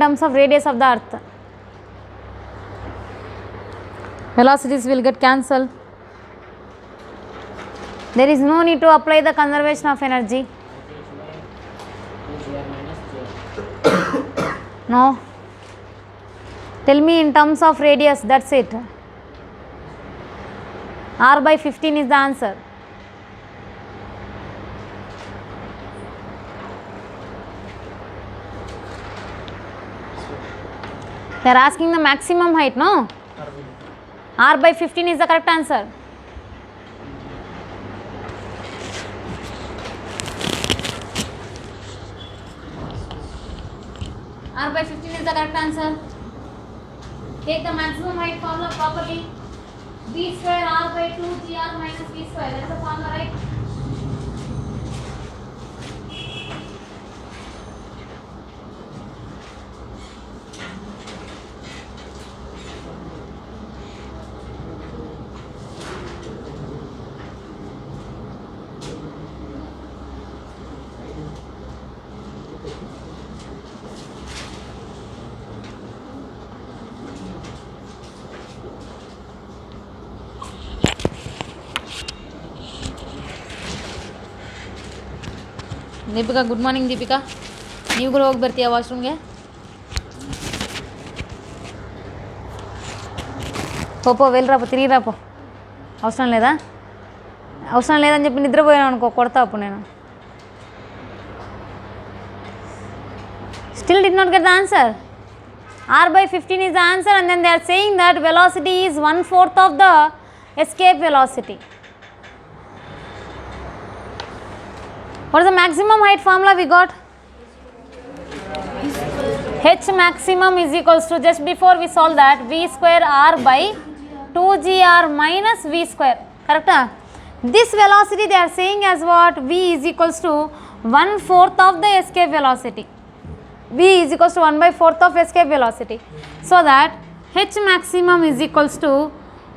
terms of radius of the earth. Velocities will get cancelled. There is no need to apply the conservation of energy. No. Tell me in terms of radius, that's it. R by 15 is the answer. They are asking the maximum height, no? R by 15 is the correct answer. R by 15 is the correct answer. Take the maximum height formula properly. V square R by 2 GR minus V square. That is the formula, right? Deepika, good morning Deepika. ನೀವು ಕೂಡ ಹೋಗಿ ಬರ್ತೀಯಾ ವಾಶ್ರೂಮ್ಗೆ? పోపో వెళ్ళరాపో, తిరిగిరాపో. అవసరం లేదా? అవసరం లేదని చెప్పి నిద్రపోయాను అనుకో, కొడతా అప్పుడు నేను. Still did not get the answer. R by 15 is the answer, and then they are saying that velocity is 1/4 of the escape velocity. What is the maximum height formula we got? H maximum is equals to, just before we solve that, V square R by 2GR minus V square. Correct? This velocity they are saying as what? V is equals to 1/4 of the escape velocity. V is equals to 1/4 of escape velocity. So that H maximum is equals to,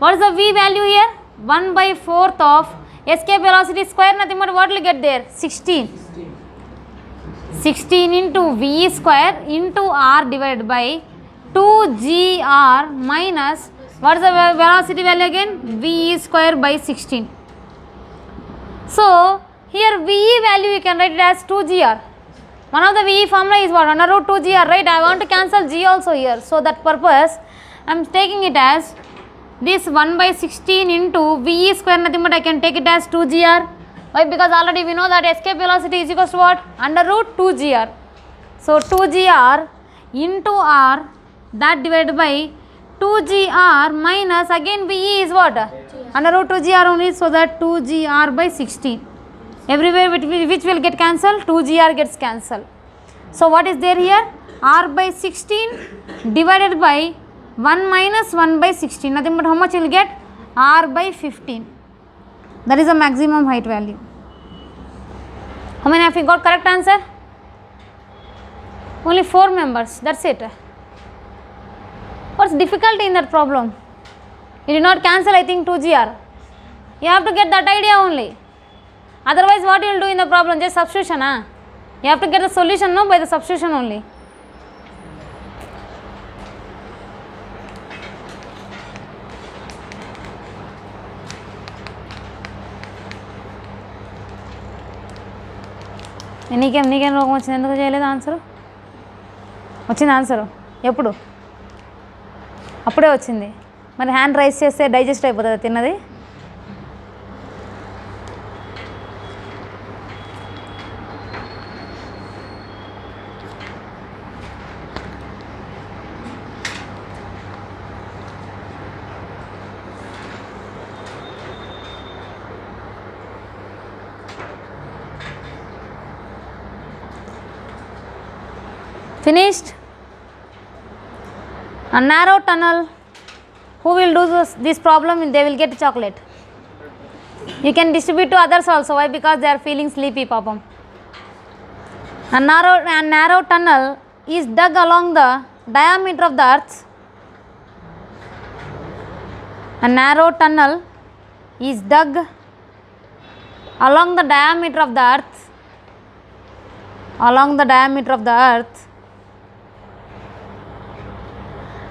what is the V value here? 1/4 of escape velocity square, nothing but what will you get there? 16. 16 into V square into R divided by 2GR minus, what is the velocity value again? V square by 16. So here V value you can write it as 2GR. One of the V formula is what? Under root 2GR, right? I want to cancel G also here. So that purpose I am taking it as this 1/16 into V square, nothing but I can take it as 2GR. Why? Because already we know that escape velocity is equals to what? Under root 2GR. So 2GR into R, that divided by 2GR minus, again V is what? Under root 2GR only, so that 2GR by 16. Everywhere which will get cancelled? 2GR gets cancelled. So what is there here? R by 16 divided by 1 minus 1/16, nothing but how much you will get? R by 15. That is the maximum height value. How many have you got correct answer? Only 4 members, that's it. What's difficulty in that problem? You did not cancel, I think, 2GR. You have to get that idea only. Otherwise what you will do in the problem? Just substitution. You have to get the solution, no, by the substitution only. నీకేం రోగం వచ్చింది? ఎందుకు చేయలేదు answer? వచ్చింది answer ఎప్పుడు? అప్పుడే వచ్చింది. మరి హ్యాండ్ రైస్ చేస్తే డైజెస్ట్ అయిపోతుంది తిన్నది. Finished? A narrow tunnel. Who will do this problem? They will get chocolate. You can distribute to others also. Why? Because they are feeling sleepy, papam. A narrow tunnel is dug along the diameter of the earth. A narrow tunnel is dug along the diameter of the earth. Along the diameter of the earth.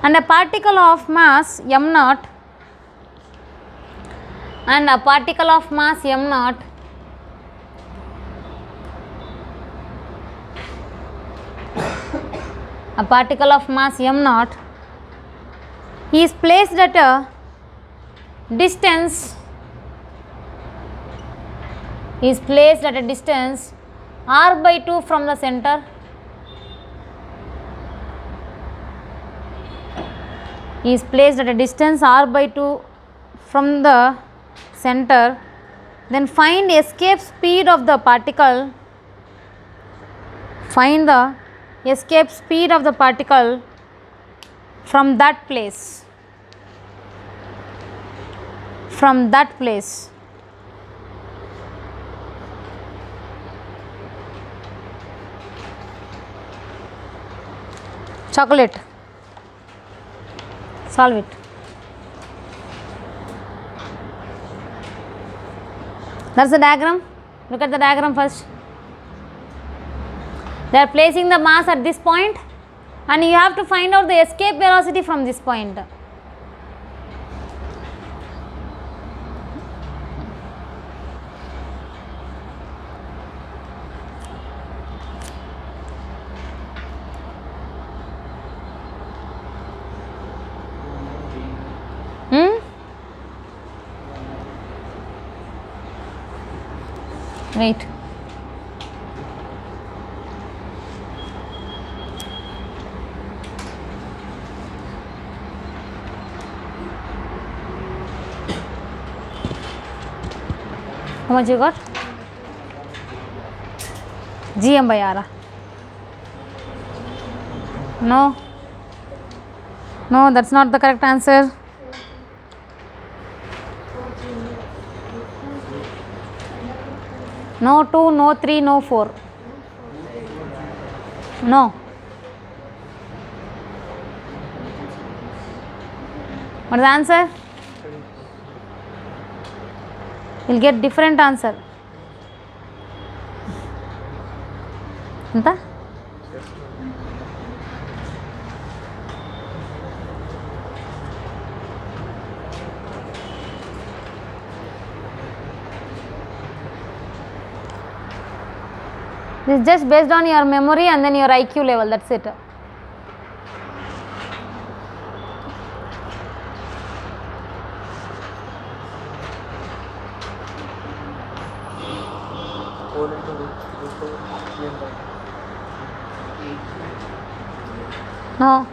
and a particle of mass m naught and a particle of mass m naught a particle of mass m naught is placed at a distance r by 2 from the center is placed at a distance r by 2 from the center, then find escape speed of the particle, find the escape speed of the particle from that place, chocolate, solve it. That's the diagram. Look at the diagram first. They are placing the mass at this point and you have to find out the escape velocity from this point. Wait. How much you got? GM by R. No, that's not the correct answer. No 2, no 3, no 4. No. What is the answer? You'll get different answer. Anta? This is just based on your memory and then your IQ level, that's it. No.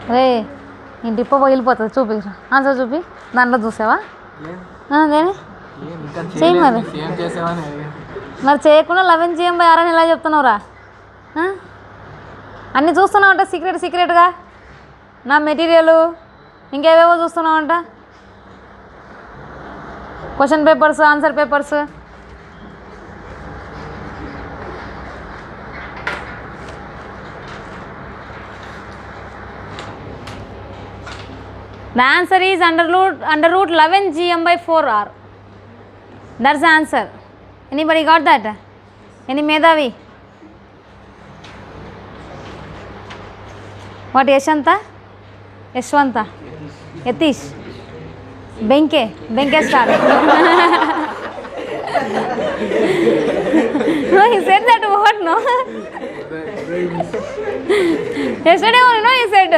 Hey, in Tipo oil pata chupi. Answer chupi. Danlo చూసావా? దేని చెయ్యి మరి చేయకుండా 11 GM by R అని ఎలా చెప్తున్నావురా? అన్నీ చూస్తున్నావంట సీక్రెట్గా నా మెటీరియల్ ఇంకేవేవో చూస్తున్నావంట, question papers, answer papers. The answer is under root 11 GM by 4R. That's the answer. Anybody got that? Any Medhavi? What Yashanta? Yashwanta? Yatish? Benke star. No, he said that word, no? Yesterday only, no, he said.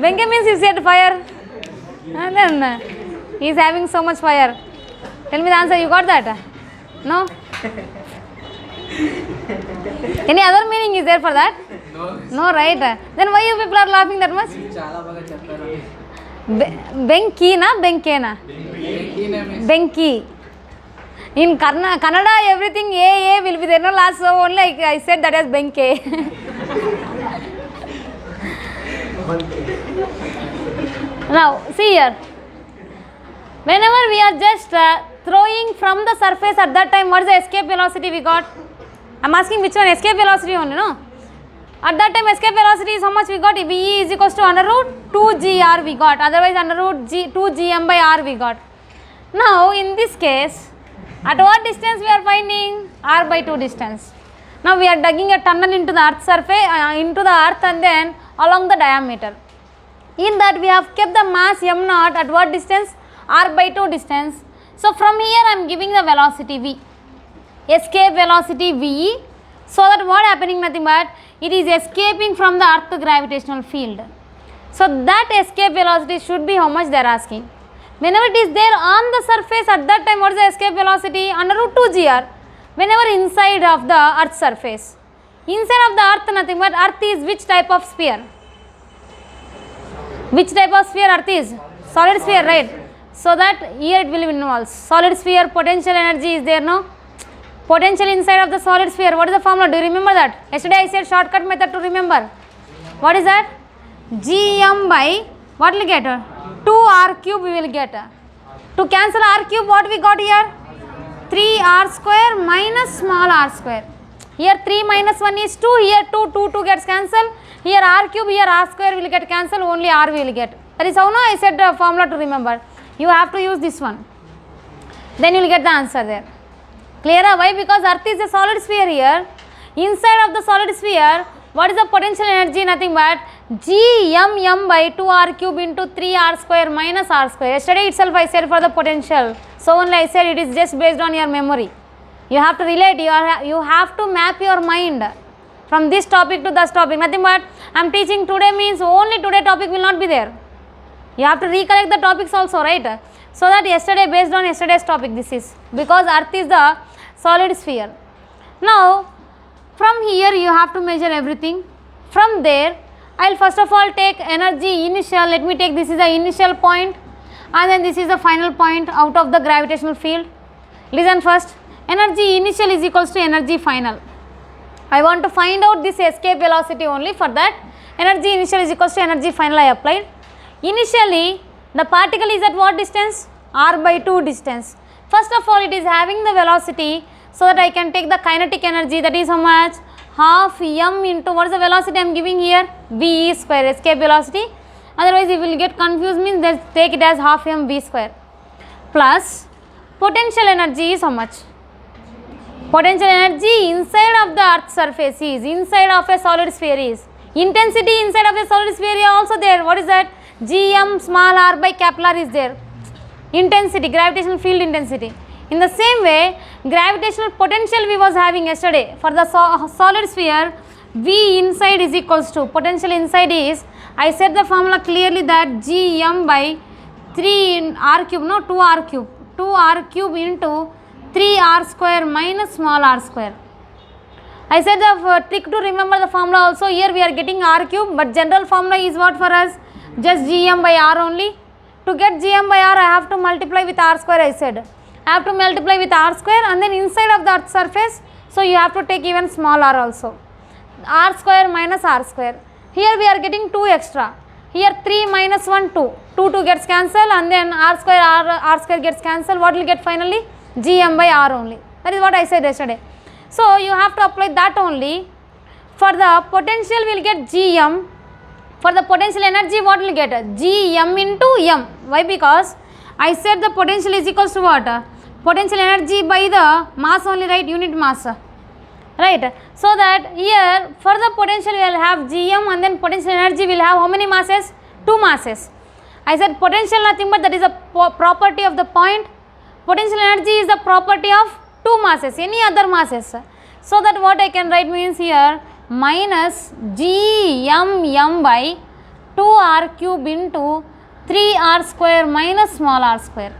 Benke means he said fire. And then he is having so much fire. Tell me the answer, you got that? No? Any other meaning is there for that? No, right? Then why you people are laughing that much? Benki na? Benke na? Benki. In Kannada, everything A will be there, no last, so only I said that as Benke. Now, see here. Whenever we are just throwing from the surface at that time, what is the escape velocity we got? I am asking which one? Escape velocity only, no? At that time, escape velocity is how much we got? VE is equals to under root 2GR we got. Otherwise, under root 2GM by R we got. Now, in this case, at what distance we are finding? R by 2 distance. Now we are digging a tunnel into the earth surface, into the earth, and then along the diameter. In that we have kept the mass m naught at what distance? R by 2 distance. So from here I am giving the velocity v, escape velocity v, so that what happening, nothing but it is escaping from the earth gravitational field. So that escape velocity should be how much they are asking. Whenever it is there on the surface, at that time what is the escape velocity? Under root 2 gr. Whenever inside of the earth surface, inside of the earth, nothing but earth is which type of sphere? Which type of sphere earth is? Solid sphere, right? So that here it will involve solid sphere, potential energy is there, no? Potential inside of the solid sphere, what is the formula? Do you remember that? Yesterday I said shortcut method to remember. What is that? Gm by, what will get? 2r cube we will get. To cancel r cube, what we got here? 3r square minus small r square. Here 3 minus 1 is 2, here 2 gets cancelled. Here r cube, here r square will get cancelled, only r will get. That is how now I said the formula to remember. You have to use this one. Then you will get the answer there. Clear? Why? Because earth is a solid sphere here. Inside of the solid sphere, what is the potential energy? Nothing but Gm by 2r cube into 3r square minus r square. Yesterday itself I said for the potential. So only I said it is just based on your memory. You have to relate, you have to map your mind from this topic to this topic. Nothing but I am teaching today means only today topic will not be there. You have to recollect the topics also, right? So that yesterday, based on yesterday's topic, this is because earth is the solid sphere. Now from here you have to measure everything. From there I will first of all take energy initial. Let me take, this is the initial point and then this is the final point out of the gravitational field. Listen first, energy initial is equals to energy final. I want to find out this escape velocity only. For that, energy initial is equals to energy final I applied. Initially the particle is at what distance? R by 2 distance. First of all it is having the velocity, so that I can take the kinetic energy, that is how much? Half m into, what is the velocity I am giving here? V square, escape velocity. Otherwise if you will get confused, means let's take it as half m v square, plus potential energy is how much? Potential energy inside of the earth surface is, inside of a solid sphere is, intensity inside of a solid sphere is also there. What is that? Gm small r by capital R is there. Intensity, gravitational field intensity. In the same way, gravitational potential we was having yesterday for the solid sphere, V inside is equals to, potential inside is, I said the formula clearly that Gm by 3 in r cube, no 2r cube, 2r cube into 3r square minus small r square. I said the trick to remember the formula also. Here we are getting r cube, but general formula is what for us? Just Gm by r only. To get Gm by r, I have to multiply with r square, I said. I have to multiply with r square and then inside of the earth surface, so you have to take even small r also. R square minus r square. Here we are getting 2 extra. Here 3 minus 1, 2. 2 gets cancelled and then r square gets cancelled. What will get finally? Gm by r only. That is what I said yesterday. So you have to apply that only. For the potential we will get Gm. For the potential energy, what will get? Gm into m. Why? Because I said the potential is equals to what? Potential energy by the mass only, right? Unit mass, right? So that here for the potential we will have Gm and then potential energy will have how many masses? 2 masses. I said potential nothing but that is a property of the point. Potential energy is the property of 2 masses, any other masses. So that what I can write means here minus Gm by 2r cube into 3r square minus small r square.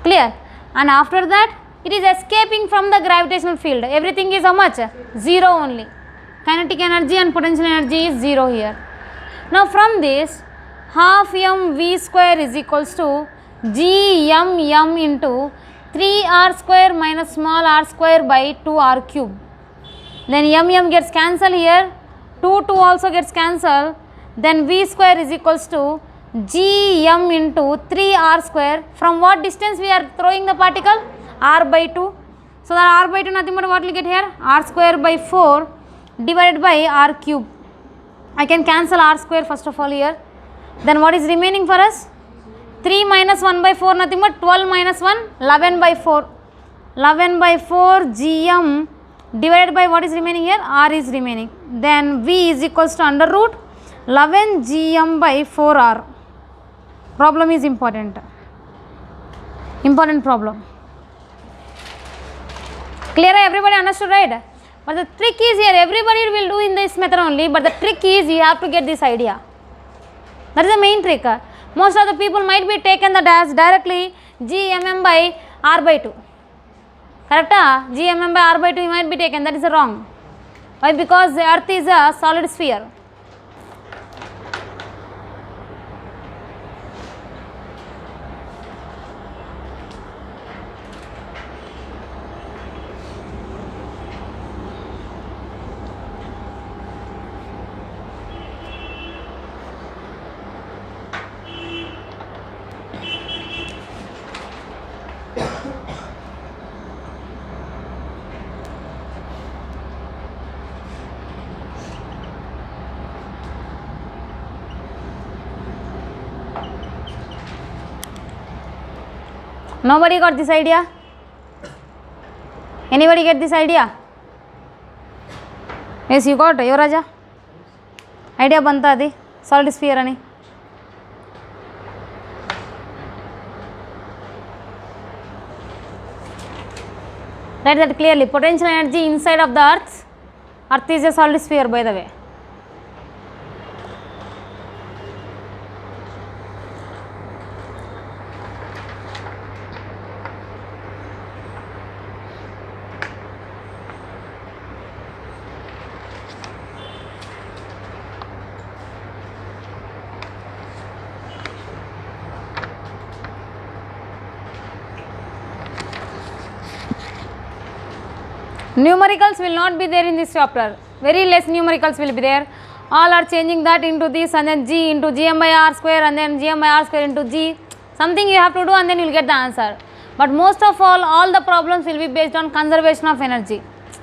Clear? And after that it is escaping from the gravitational field. Everything is how much? 0 only. Kinetic energy and potential energy is 0 here. Now from this, half m v square is equals to Gm into 3r square minus small r square by 2r cube. Then m gets cancelled here, 2 also gets cancelled, then v square is equals to Gm into 3r square. From what distance we are throwing the particle? R by 2. So that r by 2 nothing but what will get here? R square by 4 divided by r cube. I can cancel r square first of all here. Then what is remaining for us? 3 minus 1 by 4 nothing but 12 minus 1, 11 by 4. 11 by 4 Gm divided by what is remaining here, r is remaining. Then v is equals to under root 11 gm by 4r. Problem is important problem. Clear? Everybody understood, right? But the trick is here, everybody will do in this method only, but the trick is you have to get this idea. That is the main trick. Most of the people might be taken that as directly gmm by r by 2. Correct? Gmm by r by 2 might be taken. That is wrong. Why? Because the earth is a solid sphere. Nobody got this idea? Anybody get this idea? Yes, you got. Yuvaraja? Idea banta adi solid sphere ani. Write that clearly. Potential energy inside of the earth. Earth is a solid sphere, by the way. Numericals will not be there in this chapter. Very less numericals will be there. All are changing that into this and then g into gm by r square and then gm by r square into g. Something you have to do and then you will get the answer. But most of all the problems will be based on conservation of energy.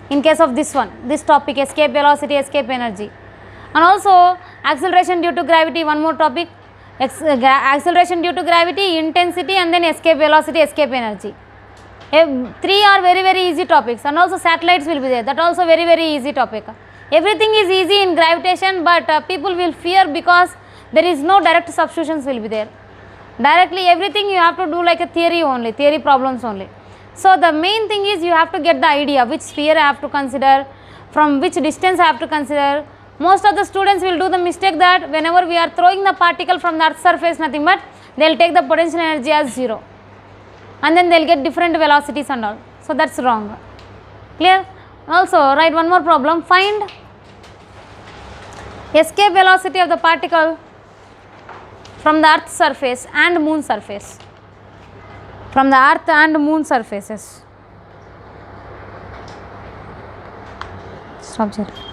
In case of this one, this topic, escape velocity, escape energy. And also acceleration due to gravity, one more topic. Acceleration due to gravity, intensity and then escape velocity, escape energy. Three are very easy topics, and also satellites will be there. That also very easy topic. Everything is easy in gravitation, but people will fear because there is no direct substitutions will be there. Directly everything you have to do like a theory only, theory problems only. So the main thing is you have to get the idea which sphere I have to consider, from which distance I have to consider. Most of the students will do the mistake that whenever we are throwing the particle from the earth's surface, nothing but they will take the potential energy as 0. And then they will get different velocities and all. So that's wrong. Clear? Also write one more problem. Find escape velocity of the particle from the earth's surface and moon surface. From the earth and moon surfaces. Stop here.